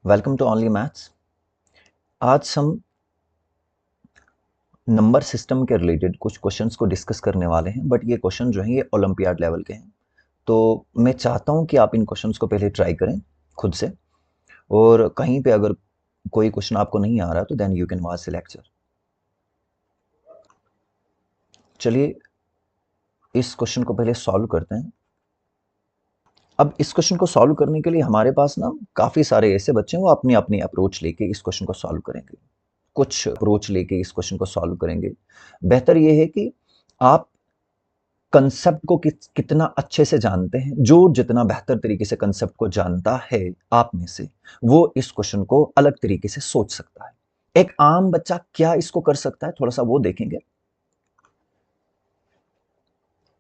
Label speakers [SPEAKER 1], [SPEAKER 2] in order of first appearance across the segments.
[SPEAKER 1] Welcome to only maths. आज हम number system के रिलेटेड कुछ क्वेश्चंस को डिस्कस करने वाले हैं, बट ये क्वेश्चन जो हैं ये ओलंपियाड लेवल के हैं। तो मैं चाहता हूं कि आप इन क्वेश्चंस को पहले ट्राई करें खुद से, और कहीं पे अगर कोई क्वेश्चन आपको नहीं आ रहा तो then you can watch the lecture. चलिए इस क्वेश्चन को पहले सॉल्व करते हैं। अब इस क्वेश्चन को सॉल्व करने के लिए हमारे पास ना काफ़ी सारे ऐसे बच्चे हैं, वो अपनी अपनी अप्रोच लेके इस क्वेश्चन को सॉल्व करेंगे, कुछ अप्रोच लेके इस क्वेश्चन को सॉल्व करेंगे। बेहतर ये है कि आप कंसेप्ट को कितना अच्छे से जानते हैं। जो जितना बेहतर तरीके से कंसेप्ट को जानता है आप में से, वो इस क्वेश्चन को अलग तरीके से सोच सकता है। एक आम बच्चा क्या इसको कर सकता है, थोड़ा सा वो देखेंगे।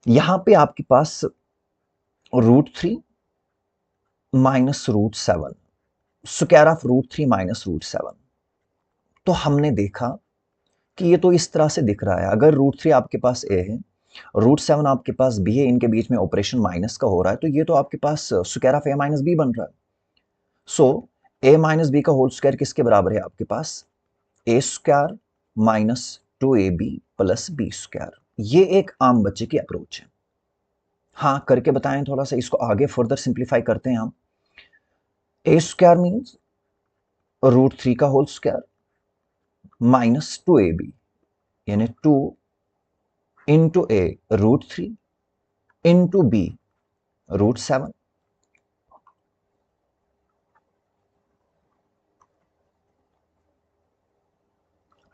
[SPEAKER 1] यहां पे आपके पास √3 माइनस √7, स्क्वायर ऑफ √3 माइनस √7। तो हमने देखा कि ये तो इस तरह से दिख रहा है। अगर √3 आपके पास ए है, √7 आपके पास बी है, इनके बीच में ऑपरेशन माइनस का हो रहा है, तो ये तो आपके पास square of a minus b बन रहा है। सो ए माइनस बी का होल स्क्वायर किसके बराबर है आपके पास? A square minus 2ab plus b square. ये एक आम बच्चे की अप्रोच है। हाँ, करके बताएं थोड़ा सा, इसको आगे फर्दर सिंप्लीफाई करते हैं हम। ए स्क्वायर मीन्स √3 का होल स्क्वायर माइनस 2ab, यानी 2 into a √3 into b √7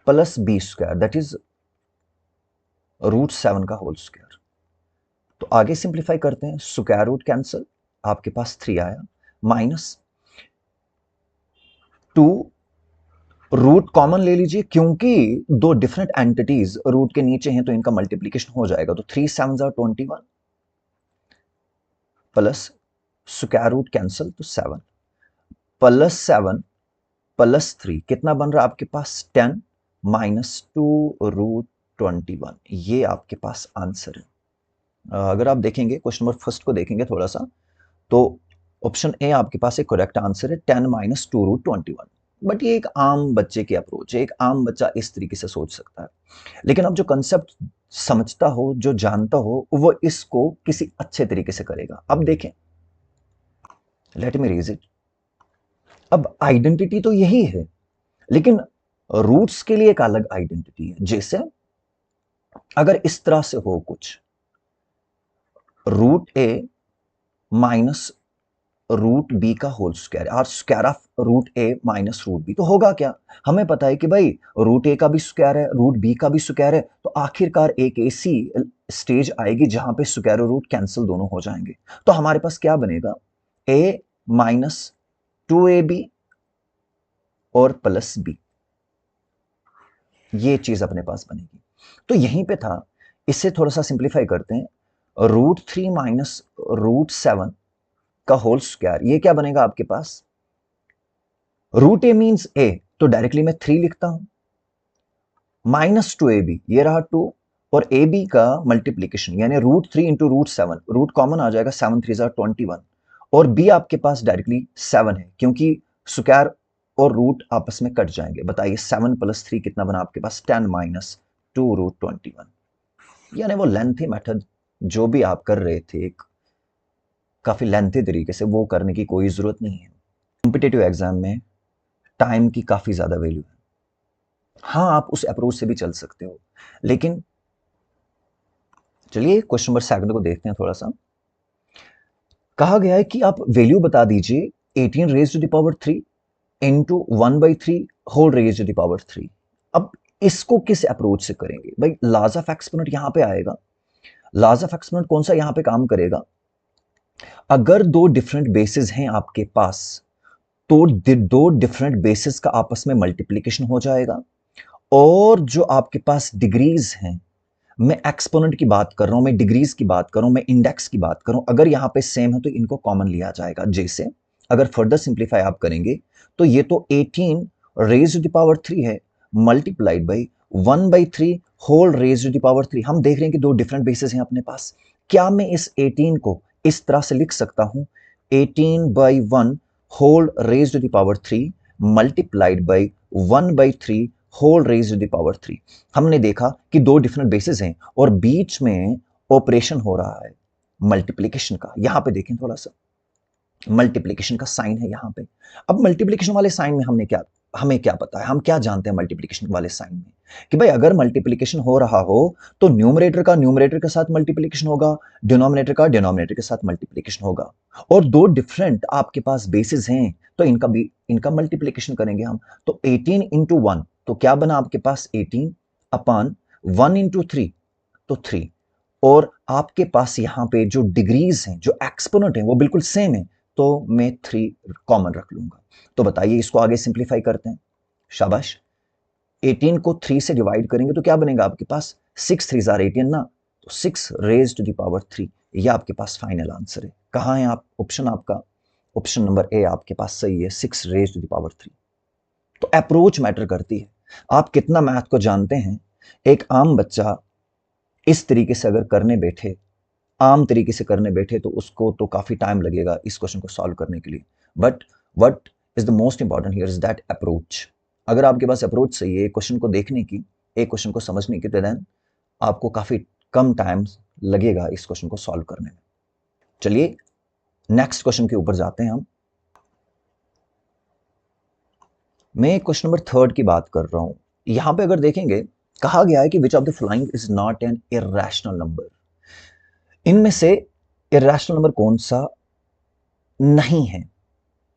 [SPEAKER 1] plus b square, that is √7 का होल स्क्वायर। तो आगे सिंप्लीफाई करते हैं, स्क्वायर रूट कैंसिल, आपके पास 3 आया, माइनस 2, रूट कॉमन ले लीजिए क्योंकि दो डिफरेंट एंटिटीज रूट के नीचे हैं तो इनका मल्टीप्लीकेशन हो जाएगा, तो 3 7 21 प्लस स्क्वायर रूट कैंसिल तो 7 प्लस 7 प्लस 3 कितना बन रहा है आपके पास? 10 माइनस 2√21। ये आपके पास आंसर है। अगर आप देखेंगे क्वेश्चन नंबर फर्स्ट को देखेंगे थोड़ा सा, तो ऑप्शन ए आपके पास एक करेक्ट आंसर है, 10 माइनस 2√21। बट ये एक आम बच्चे की अप्रोच है, एक आम बच्चा इस तरीके से सोच सकता है। लेकिन अब जो कंसेप्ट समझता हो, जो जानता हो, वो इसको किसी अच्छे तरीके से करेगा। अब देखें, लेट मी रीज इट। अब आइडेंटिटी तो यही है, लेकिन रूट्स के लिए एक अलग आइडेंटिटी है। जैसे अगर इस तरह से हो कुछ, √a माइनस √b का होल स्क्वायर और square of √a minus √b, तो होगा क्या? हमें पता है कि भाई √a का भी स्क्वायर है, √b का भी स्क्वायर है, तो आखिरकार एक ऐसी स्टेज आएगी जहां पे स्क्वायर और रूट कैंसिल दोनों हो जाएंगे। तो हमारे पास क्या बनेगा? a माइनस 2ab और प्लस b, ये चीज अपने पास बनेगी। तो यहीं पे था, इससे थोड़ा सा सिंप्लीफाई करते हैं, √3 माइनस √7 का होल स्क्वायर, ये क्या बनेगा आपके पास? √a मीन्स a, तो डायरेक्टली मैं 3 लिखता हूं, माइनस 2ab, ये रहा 2, और ab का मल्टीप्लीकेशन यानी √3 इंटू √7, रूट कॉमन आ जाएगा, 7 3 21, और b आपके पास डायरेक्टली 7 है क्योंकि स्क्वायर और रूट आपस में कट जाएंगे। बताइए 7 प्लस 3 कितना बना आपके पास? 10 माइनस 2√21। यानी वो लेंथी मेथड जो भी आप कर रहे थे, एक काफी लेंथी तरीके से, वो करने की कोई जरूरत नहीं है। कॉम्पिटेटिव एग्जाम में टाइम की काफी ज्यादा वैल्यू है। हाँ, आप उस अप्रोच से भी चल सकते हो, लेकिन चलिए क्वेश्चन नंबर 7 को देखते हैं थोड़ा सा। कहा गया है कि आप वैल्यू बता दीजिए 18 raise to the power 3 into 1/3 whole raise to the power 3। अब इसको किस अप्रोच से करेंगे भाई? लॉज ऑफ एक्सपोनेंट यहां पे आएगा। लॉज ऑफ एक्सपोनेंट कौन सा यहां पे काम करेगा? अगर दो डिफरेंट बेसिस हैं आपके पास, तो दो डिफरेंट बेसिस का आपस में मल्टीप्लीकेशन हो जाएगा, और जो आपके पास डिग्रीज हैं, मैं एक्सपोनेंट की बात कर रहा हूं, मैं डिग्रीज की बात कर रहा हूं, मैं इंडेक्स की बात कर रहा हूं, अगर यहां पे सेम है तो इनको कॉमन लिया जाएगा। जैसे अगर फर्दर सिंप्लीफाई आप करेंगे तो ये तो 18 रेज टू द पावर 3 है, multiplied by 1/3 whole raise to the power 3। हम देख रहे हैं कि दो डिफरेंट बेसिस हैं अपने पास। क्या मैं इस 18 को इस तरह से लिख सकता हूं, 18/1 whole raise to the power 3 multiplied by 1/3 whole raise to the power 3। हमने देखा कि दो डिफरेंट बेसिस हैं और बीच में ऑपरेशन हो रहा है मल्टीप्लिकेशन का। यहां पे देखें थोड़ा सा, मल्टीप्लिकेशन का साइन है यहां पे। अब मल्टीप्लिकेशन वाले साइन में हमें क्या पता है, हम क्या जानते हैं मल्टीप्लिकेशन वाले साइन में, कि भाई अगर मल्टीप्लिकेशन हो रहा हो तो न्यूमरेटर का न्यूमरेटर के साथ मल्टीप्लिकेशन होगा, डिनोमिनेटर का डिनोमिनेटर के साथ मल्टीप्लिकेशन होगा। और दो डिफरेंट आपके पास बेसिस हैं तो इनका मल्टीप्लिकेशन करेंगे हम। तो 18 इंटू 1 तो क्या बना आपके पास 18 अपॉन 1 इंटू 3 तो 3। और आपके पास यहां पे जो डिग्रीज हैं, जो एक्सपोनेंट हैं वो बिल्कुल सेम है, तो मैं 3 कॉमन रख लूंगा। तो बताइए इसको आगे सिंप्लीफाई करते हैं। शाबाश, 18 को 3 से डिवाइड करेंगे तो क्या बनेगा आपके पास 6 3 जार 18 ना, तो 6 रेज टू द पावर 3। ये आपके पास फाइनल आंसर है। कहां है आप ऑप्शन, आपका ऑप्शन नंबर ए आपके पास सही है, 6 रेज टू द पावर 3। तो अप्रोच मैटर करती है, आप कितना मैथ को जानते हैं। एक आम बच्चा इस तरीके से अगर करने बैठे, आम तरीके से करने बैठे तो उसको तो काफी टाइम लगेगा इस क्वेश्चन को सॉल्व करने के लिए। But what is the most important here is that approach. अगर आपके पास अप्रोच सही है क्वेश्चन को देखने की, एक क्वेश्चन को समझने की, तो देन आपको काफी कम टाइम लगेगा इस क्वेश्चन को सॉल्व करने में। चलिए नेक्स्ट क्वेश्चन के ऊपर जाते हैं हम। मैं क्वेश्चन नंबर 3 की बात कर रहा हूं। यहां पे अगर देखेंगे, कहा गया है कि which of the following is not an irrational number. इनमें से इर्रेशनल नंबर कौन सा नहीं है।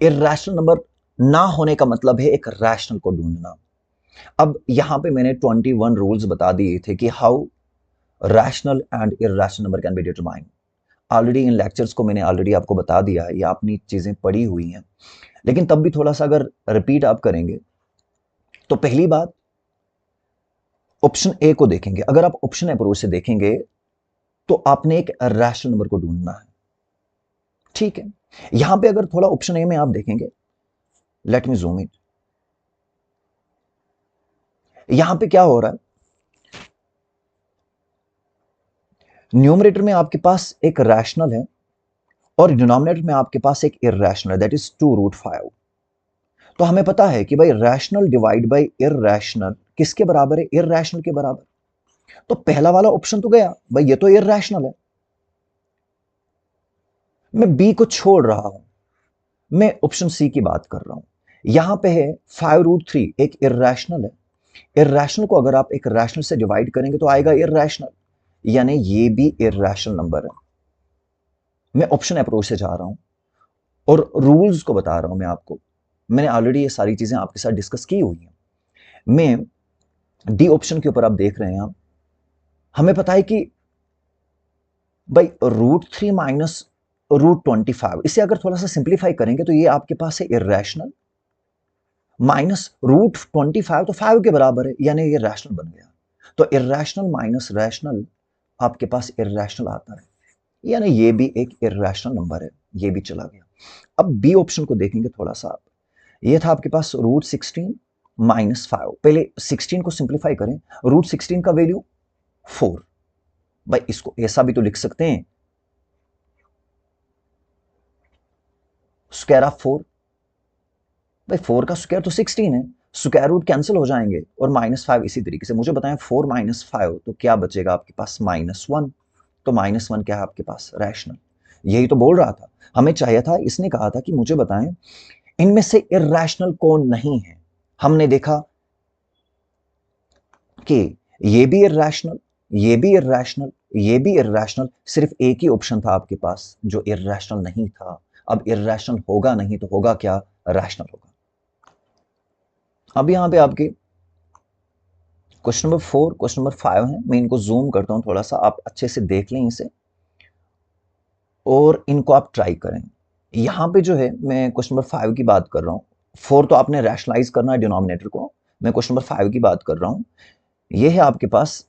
[SPEAKER 1] इर्रेशनल नंबर ना होने का मतलब है एक रैशनल को ढूंढना। अब यहां पे मैंने 21 रूल्स बता दिए थे कि how rational and irrational number can be determined. Already in lectures को मैंने ऑलरेडी आपको बता दिया है, या आपने चीजें पढ़ी हुई हैं, लेकिन तब भी थोड़ा सा अगर रिपीट आप करेंगे तो पहली बात ऑप्शन ए को देखेंगे। अगर आप ऑप्शन अप्रोच से देखेंगे तो आपने एक रैशनल नंबर को ढूंढना है, ठीक है। यहां पे अगर थोड़ा ऑप्शन ए में आप देखेंगे, लेट मी जूम इट, यहां पे क्या हो रहा है, न्यूमरेटर में आपके पास एक रैशनल है और डिनोमिनेटर में आपके पास एक इर्रेशनल है, दैट इज 2√5। तो हमें पता है कि भाई रैशनल डिवाइड बाय इर्रेशनल किसके बराबर है, इर्रेशनल के बराबर। तो पहला वाला ऑप्शन तो गया, भाई ये तो इर्रेशनल है, मैं बी को छोड़ रहा हूं, मैं ऑप्शन सी की बात कर रहा हूं। यहां पे है 5√3 एक इर्रेशनल है। इर्रेशनल को अगर आप एक रैशनल से डिवाइड करेंगे तो आएगा इर्रेशनल, यानी ये भी इर्रेशनल नंबर है। मैं ऑप्शन अप्रोच से जा रहा हूं और रूल्स को बता रहा हूं मैं आपको। मैंने ऑलरेडी ये सारी चीजें आपके साथ डिस्कस की हुई हैं। मैं डी ऑप्शन के ऊपर आप देख रहे हैं, आप हमें पता है कि भाई √3 माइनस √25, इसे अगर थोड़ा सा सिंप्लीफाई करेंगे तो ये आपके पास है इर्रेशनल माइनस √25, तो 5 के बराबर है, यानी ये रैशनल बन गया। तो इर्रेशनल माइनस रैशनल आपके पास इर्रेशनल आता है, यानी ये भी एक इर्रेशनल नंबर है, ये भी चला गया। अब बी ऑप्शन को देखेंगे थोड़ा सा आप, ये था आपके पास √16 माइनस 5। पहले 16 को सिंप्लीफाई करें, √16 का वैल्यू 4। भाई इसको ऐसा भी तो लिख सकते हैं, स्क्वायर ऑफ 4। भाई 4 का स्क्वायर तो 16 है, स्क्वायर रूट कैंसिल हो जाएंगे और -5 इसी तरीके से। मुझे बताएं 4 माइनस 5 तो क्या बचेगा आपके पास, -1। तो -1 क्या है आपके पास, रैशनल। यही तो बोल रहा था, हमें चाहिए था, इसने कहा था कि मुझे बताएं इनमें से इर्रेशनल कौन नहीं है। हमने देखा कि ये भी इर्रेशनल, ये भी इर्रेशनल, ये भी इर्रेशनल, सिर्फ एक ही ऑप्शन था आपके पास जो इर्रेशनल नहीं था। अब इर्रेशनल होगा नहीं तो होगा क्या, रैशनल होगा। अब यहां पे आपके क्वेश्चन नंबर 4, क्वेश्चन नंबर 5 है। मैं इनको जूम करता हूं थोड़ा सा, आप अच्छे से देख लें इसे और इनको आप ट्राई करें। यहां पे जो है मैं क्वेश्चन नंबर 5 की बात कर रहा हूं। 4 तो आपने रैशनलाइज करना है डिनोमिनेटर को, मैं क्वेश्चन नंबर 5 की बात कर रहा हूं। ये है आपके पास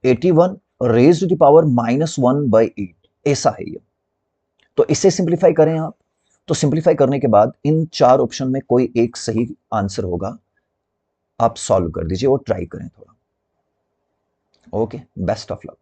[SPEAKER 1] 81 रेज टू द पावर -1/8, ऐसा है ये। तो इसे सिंप्लीफाई करें आप, तो सिंप्लीफाई करने के बाद इन 4 ऑप्शन में कोई एक सही आंसर होगा, आप सॉल्व कर दीजिए और ट्राई करें थोड़ा। Okay, best of luck.